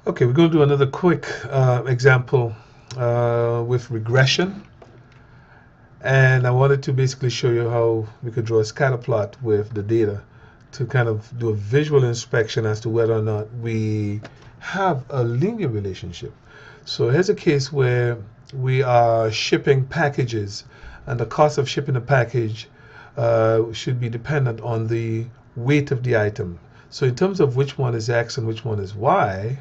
Okay, we're going to do another quick example with regression. And I wanted to basically show you how we could draw a scatter plot with the data to kind of do a visual inspection as to whether or not we have a linear relationship. So here's a case where we are shipping packages, and the cost of shipping a package should be dependent on the weight of the item. So in terms of which one is X and which one is Y,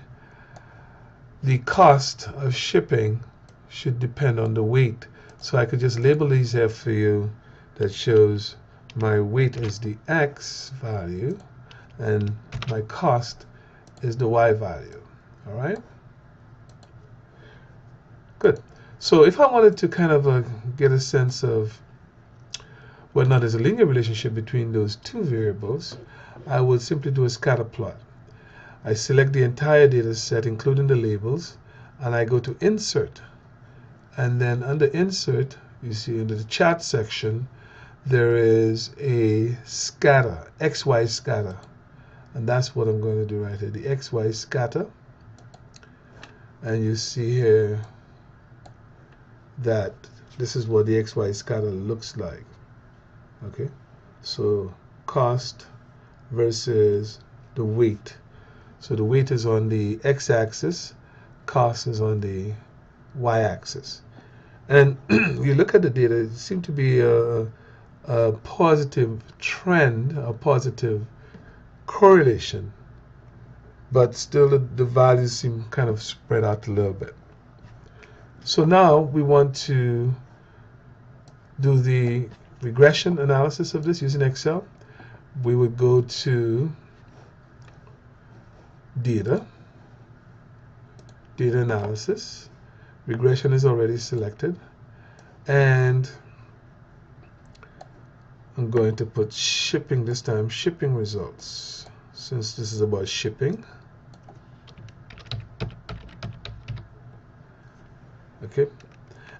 the cost of shipping should depend on the weight. So I could just label these here for you that shows my weight is the X value and my cost is the Y value. All right? Good. So if I wanted to kind of get a sense of whether or not there's a linear relationship between those two variables, I would simply do a scatter plot. I select the entire data set, including the labels, and I go to Insert. And then under Insert, you see under the Chart section, there is a scatter, XY scatter. And that's what I'm going to do right here, the XY scatter. And you see here that this is what the XY scatter looks like. Okay, so cost versus the weight. So the weight is on the x-axis, cost is on the y-axis. And you look at the data, it seems to be a positive trend, a positive correlation, but still the values seem kind of spread out a little bit. So now we want to do the regression analysis of this using Excel. We would go to Data, Data Analysis. Regression is already selected, and I'm going to put shipping this time, shipping results, since this is about shipping. Okay,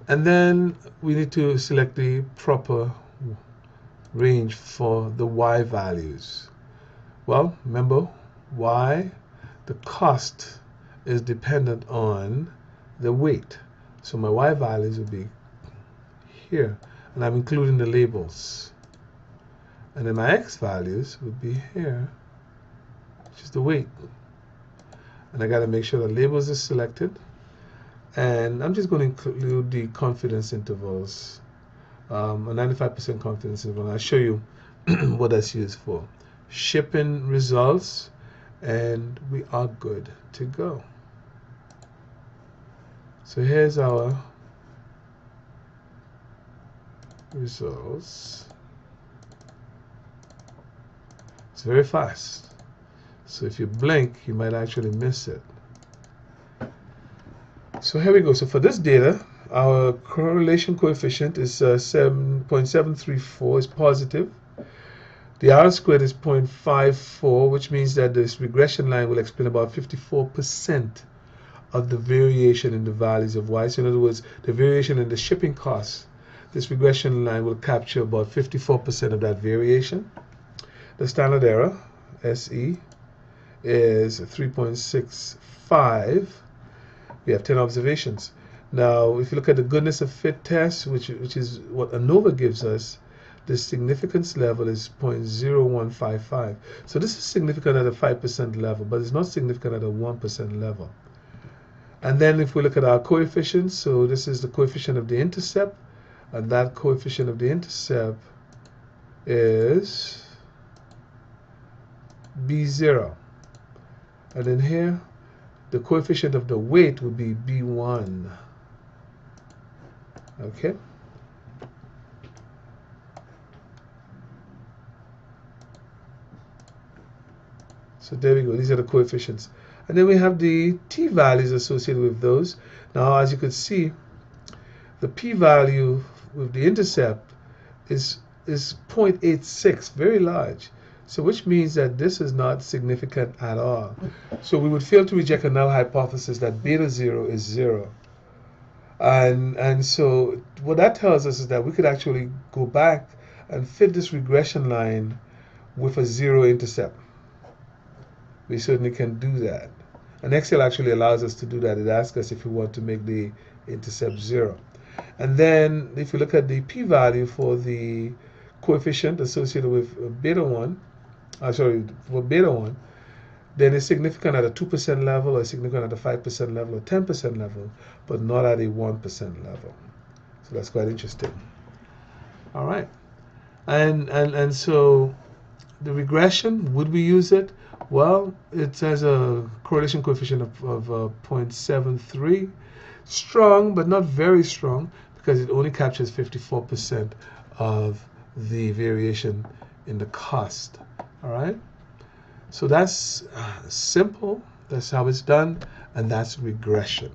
and then we need to select the proper range for the Y values. Well, remember, Y, the cost is dependent on the weight. So my Y values would be here, and I'm including the labels. And then my X values would be here, which is the weight. And I got to make sure the labels is selected. And I'm just going to include the confidence intervals, a 95% confidence interval. And I'll show you what that's used for. Shipping results, and we are good to go. So here's our results. It's very fast. So if you blink, you might actually miss it. So here we go. So for this data, our correlation coefficient is 7.734, is positive. The R squared is 0.54, which means that this regression line will explain about 54% of the variation in the values of Y. So in other words, the variation in the shipping costs, this regression line will capture about 54% of that variation. The standard error, SE, is 3.65. We have 10 observations. Now, if you look at the goodness of fit test, which is what ANOVA gives us, the significance level is 0.0155. So this is significant at a 5% level, but it's not significant at a 1% level. And then if we look at our coefficients, so this is the coefficient of the intercept, and that coefficient of the intercept is B0. And then here, the coefficient of the weight would be B1. Okay? So there we go. These are the coefficients. And then we have the t-values associated with those. Now, as you can see, the p-value with the intercept is 0.86, very large. So which means that this is not significant at all. So we would fail to reject a null hypothesis that beta 0 is 0. And so what that tells us is that we could actually go back and fit this regression line with a 0 intercept. We certainly can do that. And Excel actually allows us to do that. It asks us if we want to make the intercept 0. And then if you look at the p-value for the coefficient associated with beta 1, for beta 1, then it's significant at a 2% level, or significant at a 5% level, or 10% level, but not at a 1% level. So that's quite interesting. All right. And so the regression, would we use it? Well, it has a correlation coefficient of 0.73. Strong, but not very strong, because it only captures 54% of the variation in the cost. All right? So that's simple. That's how it's done, and that's regression.